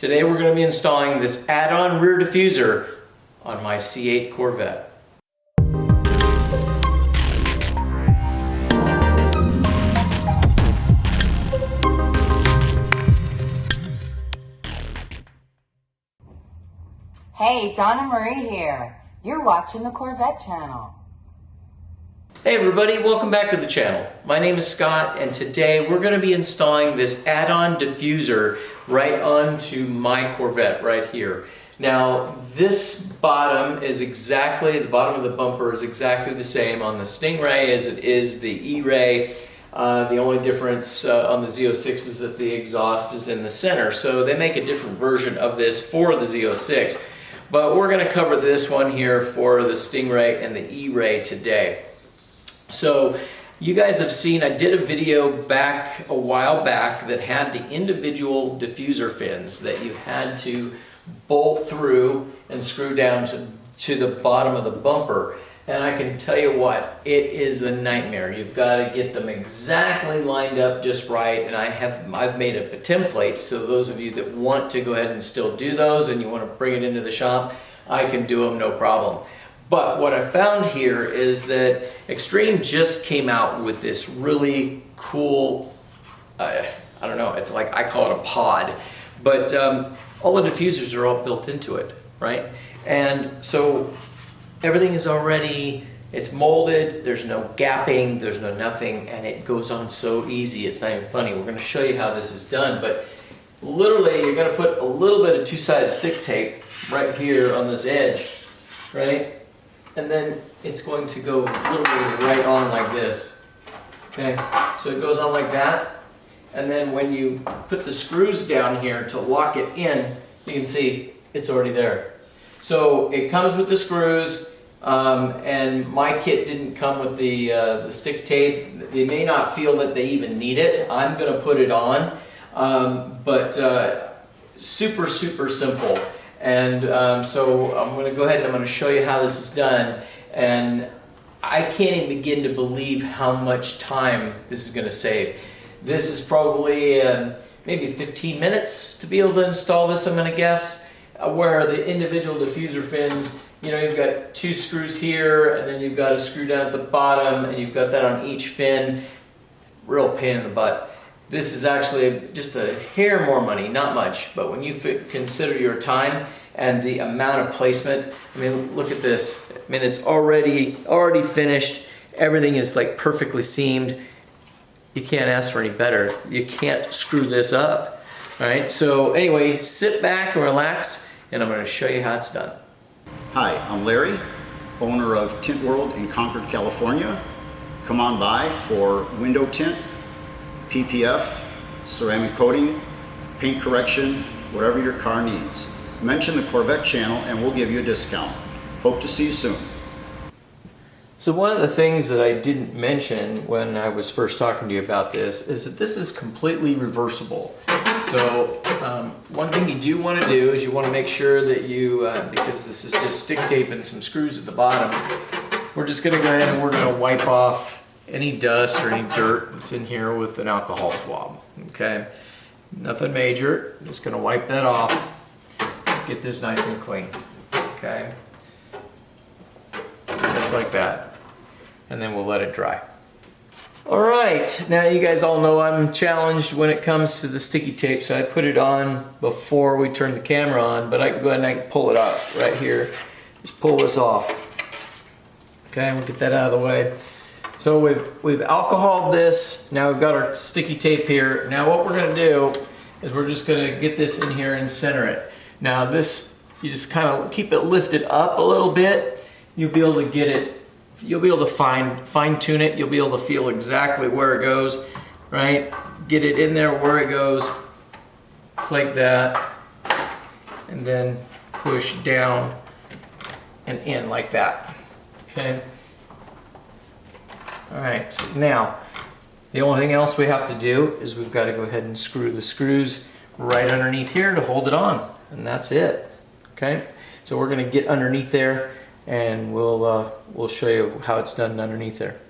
Today we're going to be installing this add-on rear diffuser on my C8 Corvette. Hey, Donna Marie here. You're watching the Corvette channel. Hey everybody, welcome back to the channel. My name is Scott and today we're going to be installing this add-on diffuser right onto my Corvette right here. Now this bottom is exactly, the bottom of the bumper is exactly the same on the Stingray as it is the E-Ray. The only difference on the Z06 is that the exhaust is in the center. So they make a different version of this for the Z06. But we're going to cover this one here for the Stingray and the E-Ray today. So you guys have seen, I did a video back a while back that had the individual diffuser fins that you had to bolt through and screw down to the bottom of the bumper. And I can tell you what, it is a nightmare. You've got to get them exactly lined up just right, and I've made up a template, so those of you that want to go ahead and still do those and you want to bring it into the shop, I can do them no problem. But what I found here is that Extreme just came out with this really cool, I don't know, it's like, I call it a pod, but all the diffusers are all built into it, right? And so everything is already, it's molded, there's no gapping, there's no nothing, and it goes on so easy, it's not even funny. We're going to show you how this is done, but literally you're going to put a little bit of two-sided stick tape right here on this edge, right? And then it's going to go literally right on like this. Okay, so it goes on like that, and then when you put the screws down here to lock it in, you can see it's already there. So it comes with the screws, and my kit didn't come with the stick tape. They may not feel that they even need it. I'm going to put it on, but super simple. And so I'm going to go ahead and I'm going to show you how this is done. And I can't even begin to believe how much time this is going to save. This is probably maybe 15 minutes to be able to install this, I'm going to guess. Where the individual diffuser fins, you know, you've got two screws here, and then you've got a screw down at the bottom, and you've got that on each fin. Real pain in the butt. This is actually just a hair more money, not much, but when you consider your time and the amount of placement, I mean, look at this. I mean, it's already finished. Everything is like perfectly seamed. You can't ask for any better. You can't screw this up. All right, so anyway, sit back and relax, and I'm going to show you how it's done. Hi, I'm Larry, owner of Tint World in Concord, California. Come on by for window tint, PPF, ceramic coating, paint correction, whatever your car needs. Mention the Corvette channel and we'll give you a discount. Hope to see you soon. So one of the things that I didn't mention when I was first talking to you about this is that this is completely reversible. So one thing you do want to do is you want to make sure that you, because this is just stick tape and some screws at the bottom, we're just going to go ahead and we're going to wipe off any dust or any dirt that's in here with an alcohol swab. Okay, nothing major, just going to wipe that off, get this nice and clean. Okay, just like that, and then we'll let it dry. Alright, now you guys all know I'm challenged when it comes to the sticky tape, so I put it on before we turn the camera on, but I can go ahead and I can pull it out right here. Just pull this off. Okay, we'll get that out of the way. So we've alcoholed this, now we've got our sticky tape here. Now what we're going to do is we're just going to get this in here and center it. Now this, you just kind of keep it lifted up a little bit, you'll be able to get it. You'll be able to fine tune it. You'll be able to feel exactly where it goes, right? Get it in there where it goes. It's like that. And then push down and in like that. Okay. All right. So now, the only thing else we have to do is we've got to go ahead and screw the screws right underneath here to hold it on. And that's it. Okay. So we're going to get underneath there, and we'll show you how it's done underneath there.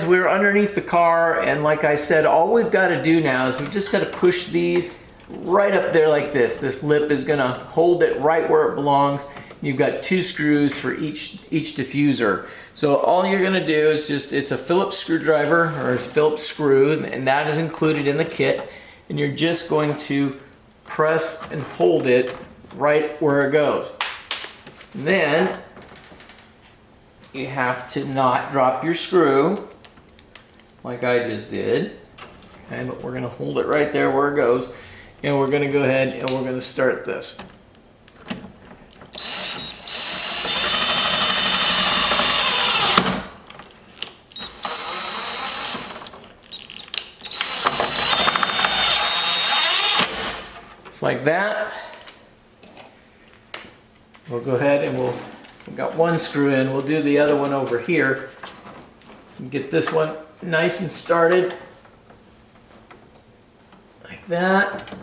We're underneath the car, and like I said, all we've got to do now is we've just got to push these right up there like this. This lip is gonna hold it right where it belongs. You've got 2 screws for each diffuser. So all you're gonna do is it's a Phillips screwdriver or a Phillips screw, and that is included in the kit. And you're just going to press and hold it right where it goes. And then you have to not drop your screw like I just did. Okay, but we're gonna hold it right there where it goes. And we're gonna go ahead and we're gonna start this. It's like that. We'll go ahead and we've got 1 screw in. We'll do the other one over here. Get this one nice and started. Like that.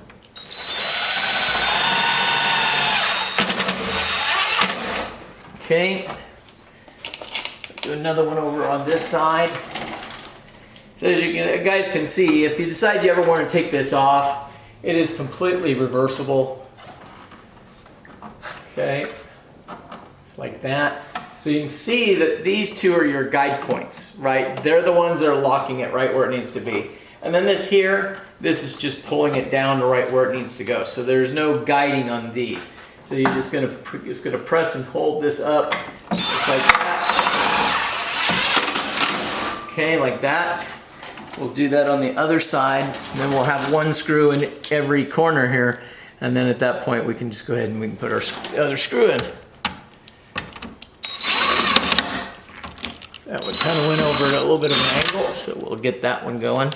Okay. Do another one over on this side. So as you guys can see, if you decide you ever want to take this off, it is completely reversible. Okay, it's like that. So you can see that these 2 are your guide points, right? They're the ones that are locking it right where it needs to be. And then this here, this is just pulling it down to right where it needs to go. So there's no guiding on these. So you're just gonna press and hold this up, just like that. Okay, like that. We'll do that on the other side, and then we'll have 1 screw in every corner here, and then at that point we can just go ahead and we can put our other screw in. That one kind of went over at a little bit of an angle, so we'll get that one going.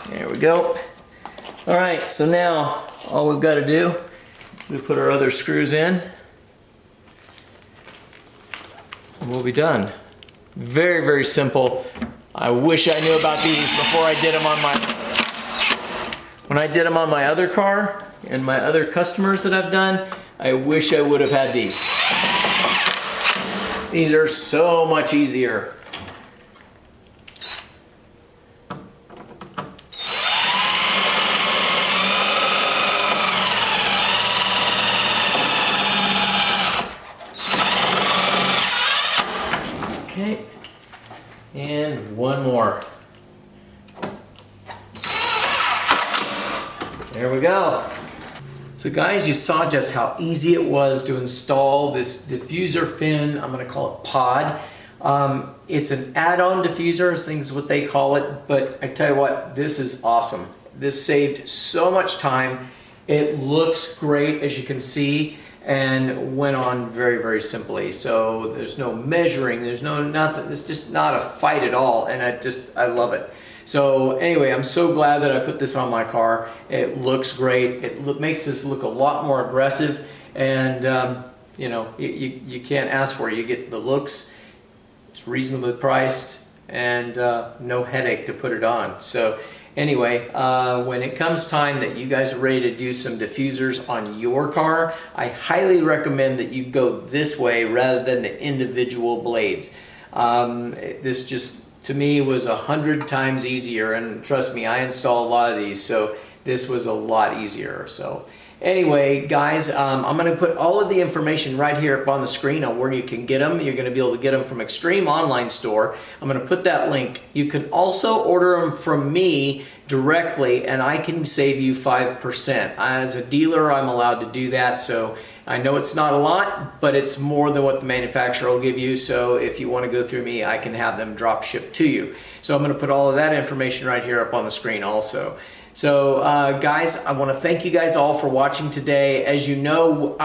There we go. All right, so now all we've got to do is we put our other screws in. We'll be done. Very, very simple. I wish I knew about these before I did them on when I did them on my other car and my other customers that I've done. I wish I would have had these. These are so much easier. Okay, and 1 more. There we go. So guys, you saw just how easy it was to install this diffuser fin. I'm gonna call it pod. It's an add-on diffuser, I think is what they call it, but I tell you what, this is awesome. This saved so much time. It looks great, as you can see, and went on very, very simply. So there's no measuring, there's no nothing. It's just not a fight at all, and I love it. So anyway, I'm so glad that I put this on my car. It looks great. It makes this look a lot more aggressive, and you know, you can't ask for it. You get the looks, it's reasonably priced, and no headache to put it on. So anyway, when it comes time that you guys are ready to do some diffusers on your car, I highly recommend that you go this way rather than the individual blades. This just, to me, was 100 times easier, and trust me, I install a lot of these, so this was a lot easier. So anyway, guys, I'm going to put all of the information right here up on the screen on where you can get them. You're going to be able to get them from Extreme Online Store. I'm going to put that link. You can also order them from me directly, and I can save you 5%. As a dealer, I'm allowed to do that, so I know it's not a lot, but it's more than what the manufacturer will give you. So if you want to go through me, I can have them drop shipped to you. So I'm going to put all of that information right here up on the screen also. So guys, I want to thank you guys all for watching today. As you know,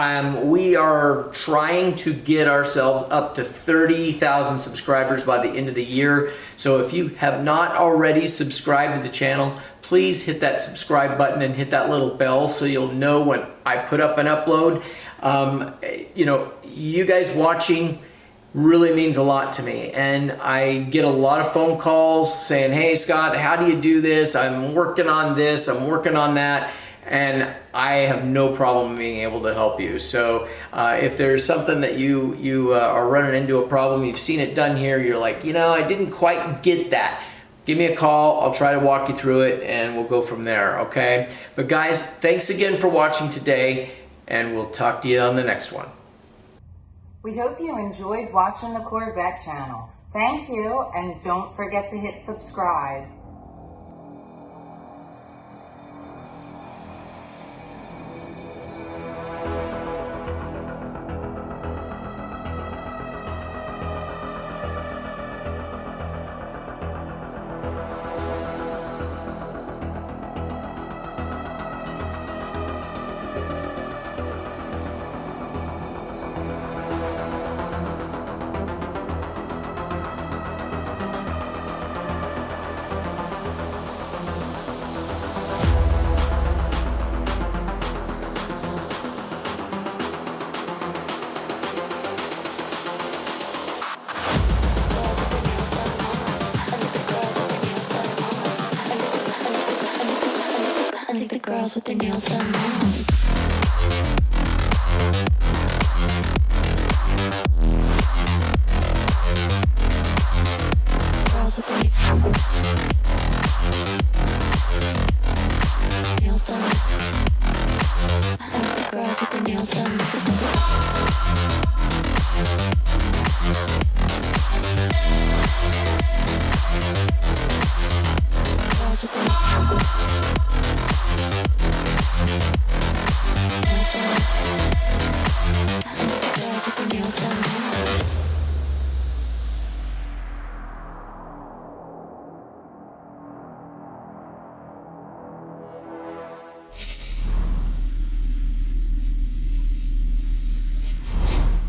we are trying to get ourselves up to 30,000 subscribers by the end of the year. So if you have not already subscribed to the channel, please hit that subscribe button and hit that little bell so you'll know when I put up an upload. You know, you guys watching really means a lot to me, and I get a lot of phone calls saying, hey Scott, how do you do this? I'm working on this, I'm working on that, and I have no problem being able to help you. So if there's something that you are running into a problem, you've seen it done here, you're like, you know, I didn't quite get that, give me a call. I'll try to walk you through it and we'll go from there, okay? But guys, thanks again for watching today, and we'll talk to you on the next one. We hope you enjoyed watching the Corvette channel. Thank you, and don't forget to hit subscribe. I think the girls with their nails done now. Girls with their nails done. I think the girls with their nails done. Girls with their